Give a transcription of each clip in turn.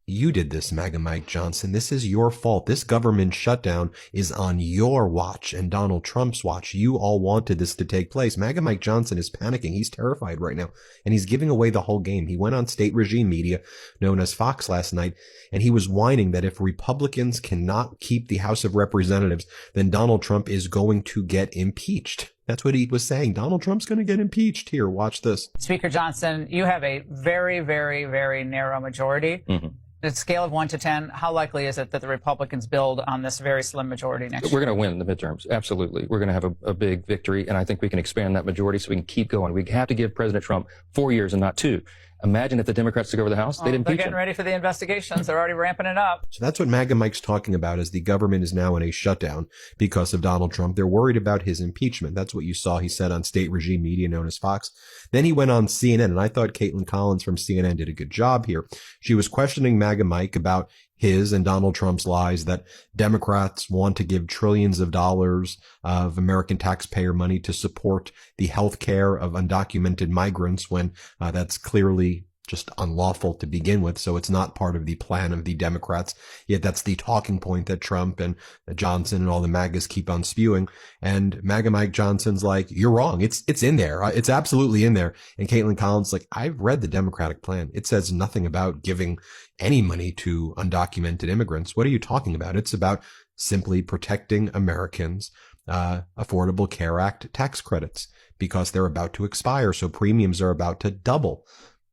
You did this, Maga Mike Johnson. This is your fault. This government shutdown is on your watch and Donald Trump's watch. You all wanted this to take place. Maga Mike Johnson is panicking. He's terrified right now, and he's giving away the whole game. He went on state regime media, known as Fox, last night, and he was whining that if Republicans cannot keep the House of Representatives, then Donald Trump is going to get impeached. That's what he was saying. Donald Trump's going to get impeached. Here, watch this. Speaker Johnson, you have a very, very, very narrow majority. Mm-hmm. At a scale of 1 to 10, how likely is it that the Republicans build on this very slim majority next year? We're going to win in the midterms. Absolutely. We're going to have a big victory, and I think we can expand that majority so we can keep going. We have to give President Trump 4 years and not 2. Imagine if the Democrats took over the House, they'd impeach him. They're getting ready for the investigations. They're already ramping it up. So that's what Maga Mike's talking about, is the government is now in a shutdown because of Donald Trump. They're worried about his impeachment. That's what you saw he said on state regime media known as Fox. Then he went on CNN, and I thought Caitlin Collins from CNN did a good job here. She was questioning Maga Mike about his and Donald Trump's lies that Democrats want to give trillions of dollars of American taxpayer money to support the health care of undocumented migrants when that's clearly just unlawful to begin with. So it's not part of the plan of the Democrats. Yet that's the talking point that Trump and Johnson and all the MAGAs keep on spewing. And Maga Mike Johnson's like, you're wrong. It's in there. It's absolutely in there. And Caitlin Collins like, I've read the Democratic plan. It says nothing about giving any money to undocumented immigrants. What are you talking about? It's about simply protecting Americans, Affordable Care Act tax credits, because they're about to expire. So premiums are about to double.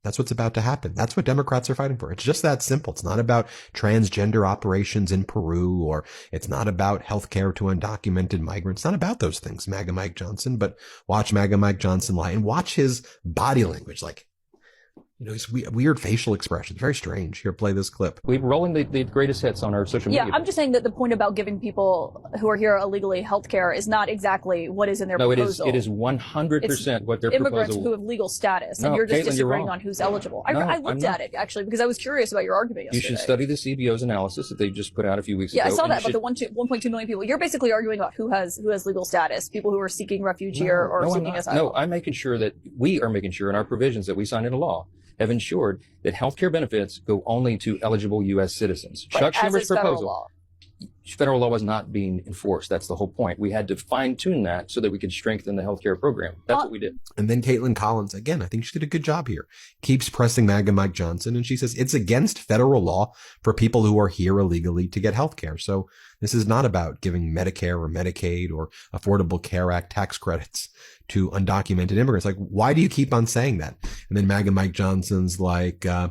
That's what's about to happen. That's what Democrats are fighting for. It's just that simple. It's not about transgender operations in Peru, or it's not about health care to undocumented migrants. It's not about those things, Maga Mike Johnson. But watch Maga Mike Johnson lie and watch his body language. Like, you know, his weird facial expressions. Very strange. Here, play this clip. We're rolling the greatest hits on our social media. Yeah, I'm just saying that the point about giving people who are here illegally health care is not exactly what is in their proposal. No, it is 100% what their immigrants proposal. Who have legal status, No, and you're just Caitlin, disagreeing on who's eligible. I looked at it, actually, because I was curious about your argument yesterday. You should study the CBO's analysis that they just put out a few weeks ago. Yeah, I saw that, about the 1.2 million people. You're basically arguing about who has legal status, people who are seeking refuge here or seeking asylum. No, I'm making sure that we are making sure in our provisions that we signed into law have ensured that health care benefits go only to eligible U.S. citizens. Chuck Schumer's proposal. Federal law was not being enforced. That's the whole point. We had to fine-tune that so that we could strengthen the healthcare program. That's what we did. And then Caitlin Collins, again, I think she did a good job here, keeps pressing Maga Mike Johnson, and she says it's against federal law for people who are here illegally to get healthcare. So this is not about giving Medicare or Medicaid or Affordable Care Act tax credits to undocumented immigrants. Like, why do you keep on saying that? And then Maga Mike Johnson's like, no,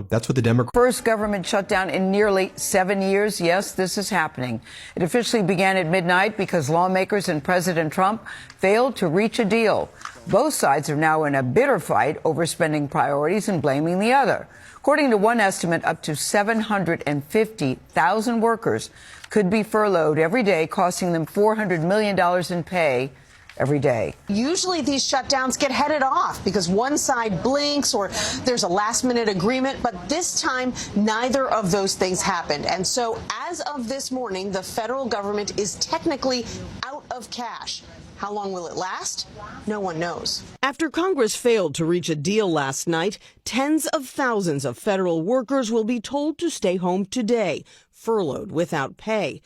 that's what the Democrats. First government shutdown in nearly 7 years. Yes, this is happening. It officially began at midnight because lawmakers and President Trump failed to reach a deal. Both sides are now in a bitter fight over spending priorities and blaming the other. According to one estimate, up to 750,000 workers could be furloughed every day, costing them $400 million in pay every day. Usually these shutdowns get headed off because one side blinks or there's a last-minute agreement, but this time neither of those things happened. And so as of this morning, the federal government is technically out of cash. How long will it last? No one knows. After Congress failed to reach a deal last night, tens of thousands of federal workers will be told to stay home today, furloughed without pay.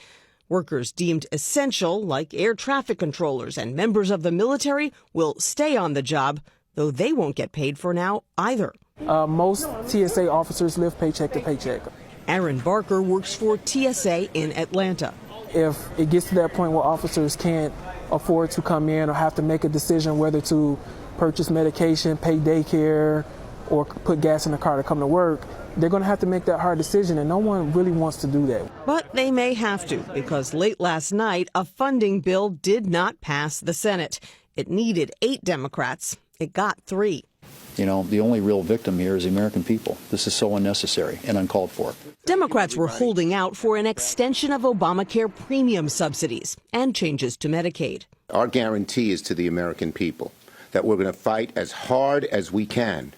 Workers deemed essential, like air traffic controllers and members of the military, will stay on the job, though they won't get paid for now either. Most TSA officers live paycheck to paycheck. Aaron Barker works for TSA in Atlanta. If it gets to that point where officers can't afford to come in or have to make a decision whether to purchase medication, pay daycare, or put gas in the car to come to work, they're going to have to make that hard decision, and no one really wants to do that. But they may have to, because late last night, a funding bill did not pass the Senate. It needed 8 Democrats. It got 3. You know, the only real victim here is the American people. This is so unnecessary and uncalled for. Democrats were holding out for an extension of Obamacare premium subsidies and changes to Medicaid. Our guarantee is to the American people that we're going to fight as hard as we can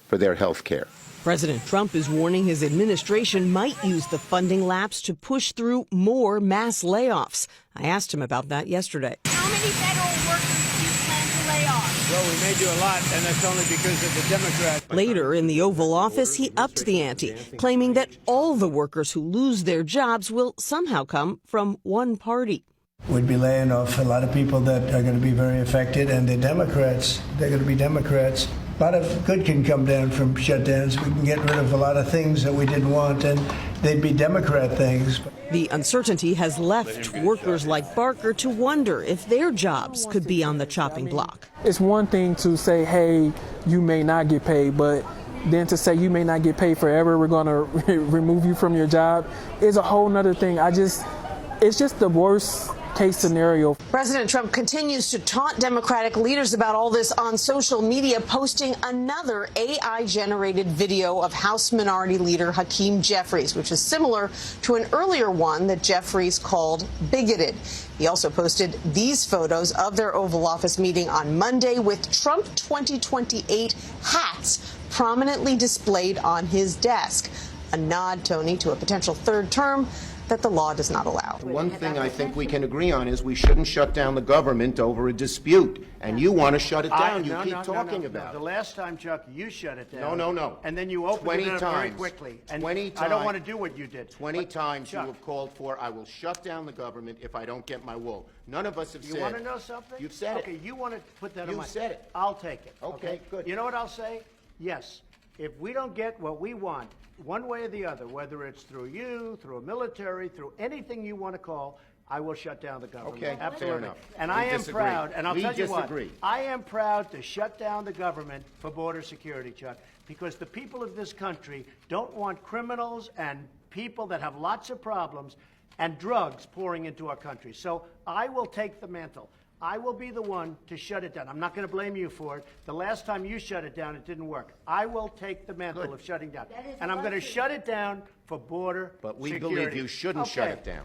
for their health care. President Trump is warning his administration might use the funding lapse to push through more mass layoffs. I asked him about that yesterday. How many federal workers do you plan to lay off? Well, we made do a lot, and that's only because of the Democrats. Later in the Oval Office, he upped the ante, claiming that all the workers who lose their jobs will somehow come from one party. We'd be laying off a lot of people that are going to be very affected, and the Democrats, they're going to be Democrats. A lot of good can come down from shutdowns. We can get rid of a lot of things that we didn't want, and they'd be Democrat things. The uncertainty has left workers like Barker to wonder if their jobs could be on the chopping block. It's one thing to say, hey, you may not get paid, but then to say you may not get paid forever, we're going to remove you from your job, is a whole nother thing. It's just the worst case scenario. President Trump continues to taunt Democratic leaders about all this on social media, posting another AI-generated video of House Minority Leader Hakeem Jeffries, which is similar to an earlier one that Jeffries called bigoted. He also posted these photos of their Oval Office meeting on Monday with Trump 2028 hats prominently displayed on his desk. A nod, Tony, to a potential third term that the law does not allow. One thing I think we can agree on is we shouldn't shut down the government over a dispute. And you want to shut it down. You keep talking about it. The last time, Chuck, you shut it down. No. And then you opened it up very quickly. And 20 times. I don't want to do what you did. 20 times you have called for, I will shut down the government if I don't get my wool. None of us have said. You want to know something? You've said it. Okay, you want to put that on my... You've said it. I'll take it. Okay, good. You know what I'll say? Yes. If we don't get what we want, one way or the other, whether it's through you, through a military, through anything you want to call, I will shut down the government. Okay, absolutely. fair enough. And We I am disagree. proud, and I'll We tell you disagree. what, I am proud to shut down the government for border security, Chuck, because the people of this country don't want criminals and people that have lots of problems and drugs pouring into our country. So I will take the mantle. I will be the one to shut it down. I'm not going to blame you for it. The last time you shut it down, it didn't work. I will take the mantle of shutting down. And I'm going to shut it down for border But we security. believe you shouldn't shut it down.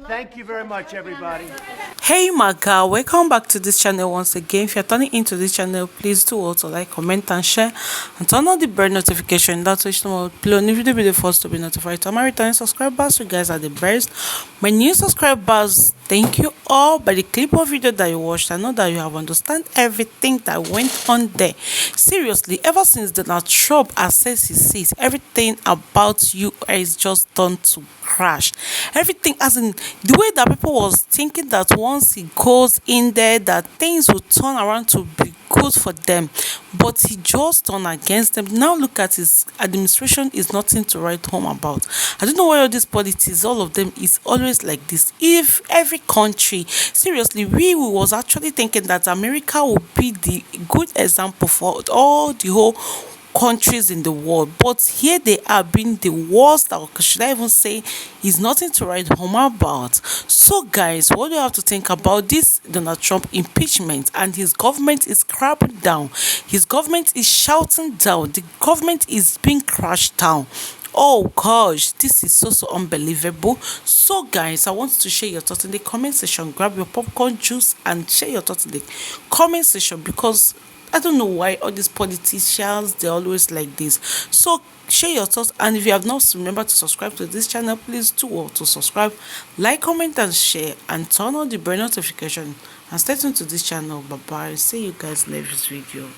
Thank you very much, everybody. Hey Maga, welcome back to this channel once again. If you're turning into this channel, please do also like, comment and share, and turn on the bell notification. That's which will upload new video be the first to be notified. To my returning subscribers, you guys are the best. My new subscribers, thank you all. By the clip of video that you watched, I know that you have understand everything that went on there. Seriously, ever since Donald Trump assessed his seat, everything about you is just turned to crash. Everything, as in the way that people was thinking that once he goes in there that things will turn around to be good for them, but he just turned against them. Now look at his administration is nothing to write home about. I don't know why all these politics, all of them is always like this. If every country, seriously, we was actually thinking that America would be the good example for all the whole countries in the world, but here they are being the worst, or should I even say is nothing to write home about. So guys, what do you have to think about this Donald Trump impeachment? And his government is cracking down, his government is shouting down, the government is being crashed down. Oh gosh, this is so unbelievable. So guys, I want you to share your thoughts in the comment section. Grab your popcorn juice and share your thoughts in the comment section, because I don't know why all these politicians, they're always like this. So share your thoughts, and if you have not, remember to subscribe to this channel. Please do also subscribe, like, comment and share, and turn on the bell notification, and stay tuned to this channel. Bye bye. See you guys in the next video.